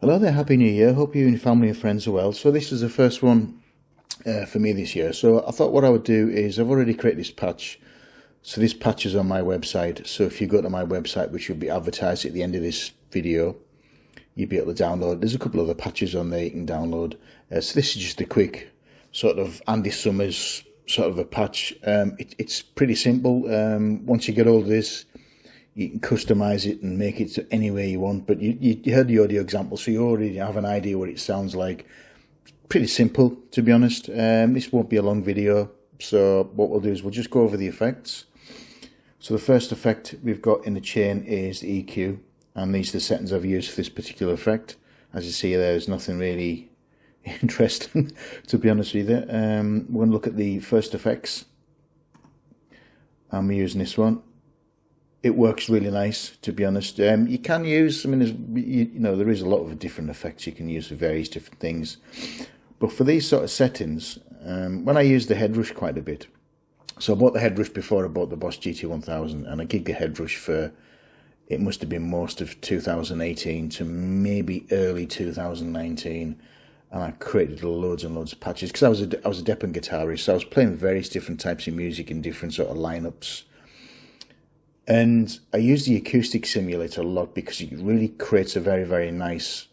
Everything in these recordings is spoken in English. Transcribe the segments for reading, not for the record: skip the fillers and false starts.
Hello there, Happy New Year. Hope you and your family and friends are well. So this is the first one for me this year. So I thought what I would do is I've already created this patch. So this patch is on my website. So if you go to my website, which will be advertised at the end of this video, you'll be able to download. There's a couple of other patches on there you can download. So this is just a quick sort of Andy Summers sort of a patch. It's pretty simple. Once you get all of this, you can customize it and make it any way you want, but you heard the audio example, so you already have an idea what it sounds like. Pretty simple, to be honest. This won't be a long video, so what we'll do is we'll just go over the effects. So the first effect we've got in the chain is the EQ, and these are the settings I've used for this particular effect. As you see, there's nothing really interesting, to be honest with you. We're going to look at the first effects. I'm using this one. It works really nice, to be honest. You can use, I mean, there is a lot of different effects you can use for various different things. But for these sort of settings, when I use the head rush quite a bit, so I bought the head rush before I bought the Boss GT-1000, and I gigged the head rush for, it must have been most of 2018 to maybe early 2019, and I created loads and loads of patches, because I was a Deppen guitarist, so I was playing various different types of music in different sort of lineups. And I use the acoustic simulator a lot because it really creates a very, very nice,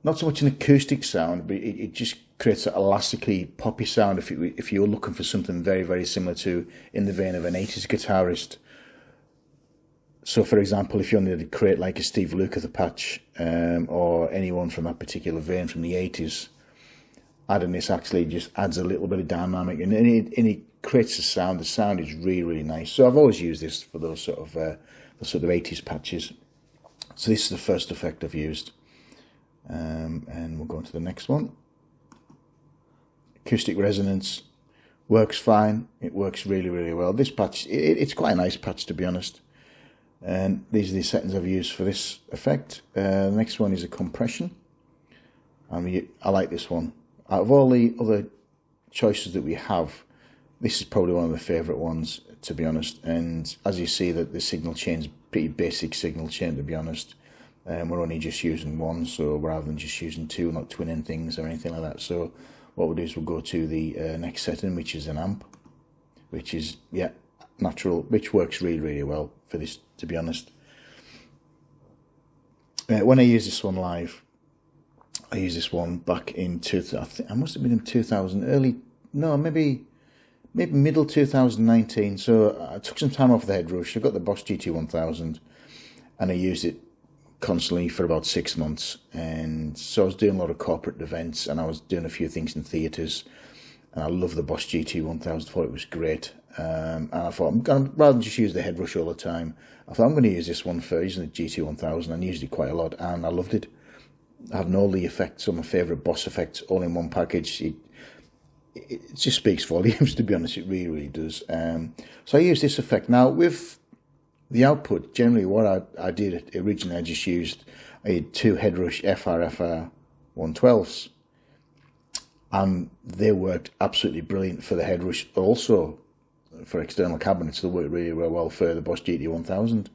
not so much an acoustic sound, but it just creates an elastically poppy sound if you're looking for something very, very similar to, in the vein of an 80s guitarist. So, for example, if you wanted to create like a Steve Lukather patch, or anyone from that particular vein from the 80s, adding this actually just adds a little bit of dynamic, and it creates a sound. The sound is really, really nice. So I've always used this for those sort of 80s patches. So this is the first effect I've used, and we'll go on to the next one. Acoustic resonance works fine. It works really, really well. This patch, it's quite a nice patch, to be honest. And these are the settings I've used for this effect. The next one is a compression. I like this one. Out of all the other choices that we have, this is probably one of the favourite ones, to be honest. And as you see, that the signal chain is pretty basic signal chain, to be honest. We're only just using one, so rather than just using two, not twinning things or anything like that. So what we'll do is we'll go to the next setting, which is an amp, which is, yeah, natural, which works really, really well for this, to be honest. When I use this one live, I used this one back in I think I must have been in 2000, maybe middle 2019. So I took some time off the head rush. I got the Boss GT-1000, and I used it constantly for about 6 months. And so I was doing a lot of corporate events, and I was doing a few things in theatres. And I love the Boss GT-1000. Thought it was great. And I thought, rather than just use the head rush all the time, I thought I'm going to use this one for using the GT-1000, and I used it quite a lot, and I loved it. Having all the effects, all my favourite Boss effects, all in one package, it just speaks volumes, to be honest. It really, really does. So I use this effect. Now, with the output, generally what I did originally, I had two head rush FR 112s, and they worked absolutely brilliant for the head rush. Also, for external cabinets, they worked really, really well for the Boss GT-1000.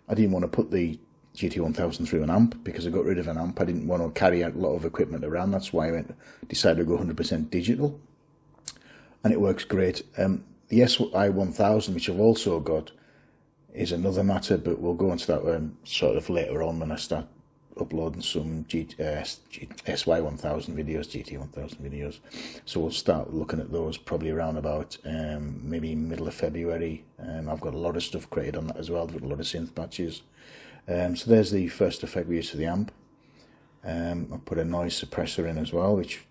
I didn't want to put the GT-1000 through an amp because I got rid of an amp. I didn't want to carry a lot of equipment around. That's why I decided to go 100% digital, and it works great. The SI-1000, which I've also got, is another matter, but we'll go into that sort of later on when I start uploading some SY-1000 videos, GT-1000 videos. So we'll start looking at those probably around about maybe middle of February. I've got a lot of stuff created on that as well. I've got a lot of synth patches. So there's the first effect we used for the amp. I put a noise suppressor in as well, which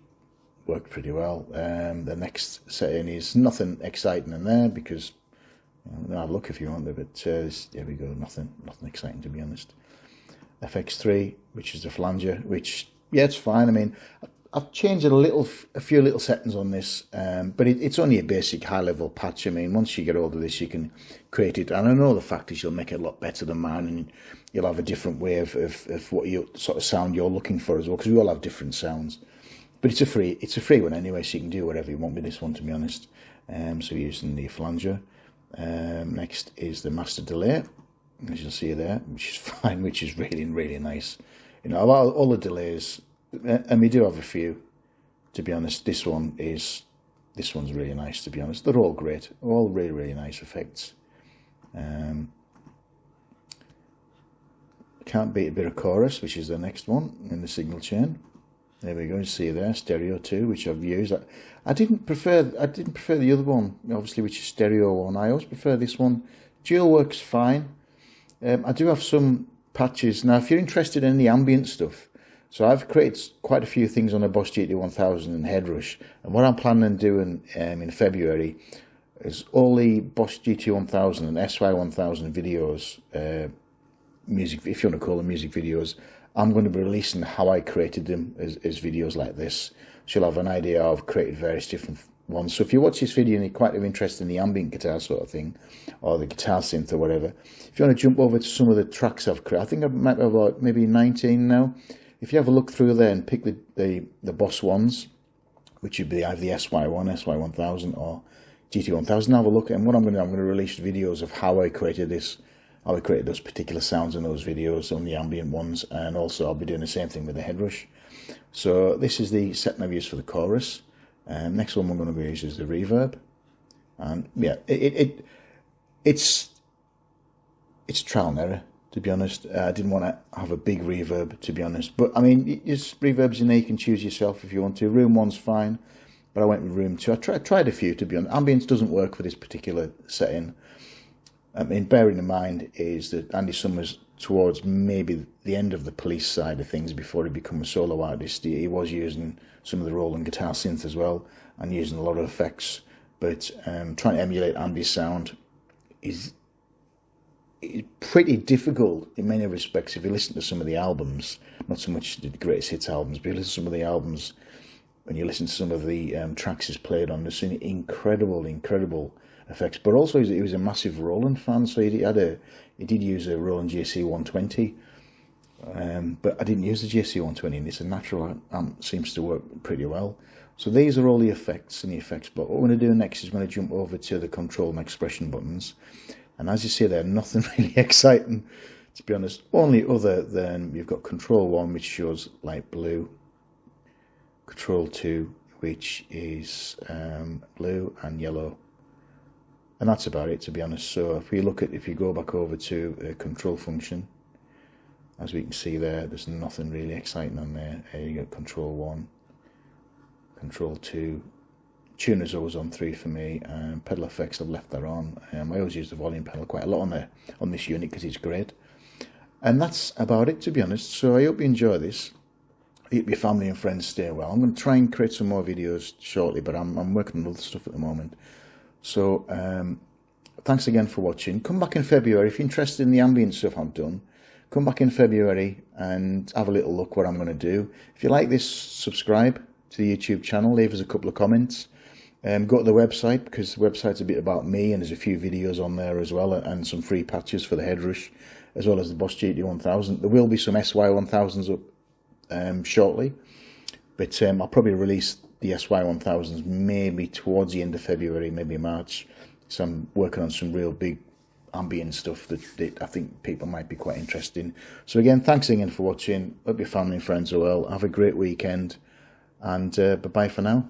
worked pretty well. The next setting is nothing exciting in there because, have a look if you want, but there we go, nothing exciting, to be honest. FX3, which is the flanger, which, yeah, it's fine. I mean, I've changed a few little settings on this, but it's only a basic high-level patch. I mean, once you get hold of this, you can create it. And I know the fact is you'll make it a lot better than mine, and you'll have a different way of what you sort of sound you're looking for as well, because we all have different sounds. But it's a free one anyway, so you can do whatever you want with this one, to be honest. So we're using the flanger. Next is the master delay. as you'll see there, which is fine, which is really, really nice. You know, all the delays, and we do have a few, to be honest. This one's really nice, to be honest. They're all great, all really, really nice effects. Can't beat a bit of chorus, which is the next one in the signal chain. There we go. You see there, stereo 2, which I've used. I didn't prefer the other one, obviously, which is stereo 1. I always prefer this one. Dual works fine. I do have some patches now. If you're interested in the ambient stuff, so I've created quite a few things on the Boss GT-1000 and Headrush, and what I'm planning on doing in February is all the Boss GT-1000 and SY-1000 videos, music, if you want to call them music videos. I'm going to be releasing how I created them as videos like this. So you'll have an idea of created various different ones. So if you watch this video and you're quite interested in the ambient guitar sort of thing, or the guitar synth or whatever, if you want to jump over to some of the tracks I've created, I think I might have about maybe 19 now. If you have a look through there and pick the Boss ones, which would be either the SY1, SY1000 or GT1000, have a look. And what I'm going to release videos of how I created this, how I created those particular sounds in those videos on the ambient ones, and also I'll be doing the same thing with the Headrush. So this is the setting I've used for the chorus. Next one we're going to use is the reverb, and yeah, it's trial and error, to be honest. I didn't want to have a big reverb, to be honest, but I mean, just reverbs in there, you can choose yourself if you want to. Room 1's fine, but I went with room 2. I tried a few, to be honest. Ambience doesn't work for this particular setting. I mean, bearing in mind is that Andy Summers, towards maybe the end of the Police side of things, before he became a solo artist, he was using some of the Roland guitar synth as well, and using a lot of effects. But trying to emulate Andy's sound is pretty difficult in many respects. If you listen to some of the albums, not so much the greatest hits albums, but you listen to some of the albums, when you listen to some of the tracks he's played on, there's some incredible effects. But also he was a massive Roland fan, so he did use a Roland JC 120, but I didn't use the JC 120, and it's a natural amp, seems to work pretty well. So these are all the effects and the effects. But what we're going to do next is we're going to jump over to the control and expression buttons, and as you see there, nothing really exciting, to be honest, only other than you've got control 1, which shows light blue, control 2, which is blue and yellow. And that's about it, to be honest. So if you go back over to control function, as we can see there, there's nothing really exciting on there. You got control 1, control 2, tuner's always on 3 for me, and pedal effects I've left that on. I always use the volume pedal quite a lot on this unit because it's great. And that's about it, to be honest. So I hope you enjoy this. I hope your family and friends stay well. I'm going to try and create some more videos shortly, but I'm working on other stuff at the moment. So thanks again for watching. Come back in February if you're interested in the ambient stuff I've done. Come back in February and have a little look what I'm going to do. If you like this, subscribe to the YouTube channel. Leave us a couple of comments. Go to the website, because the website's a bit about me, and there's a few videos on there as well, and some free patches for the Headrush, as well as the Boss GT-1000. There will be some SY-1000s up shortly, but I'll probably release the SY-1000s maybe towards the end of February, maybe March. So I'm working on some real big ambient stuff that I think people might be quite interested in. So again, thanks again for watching. Hope your family and friends are well. Have a great weekend, and bye-bye for now.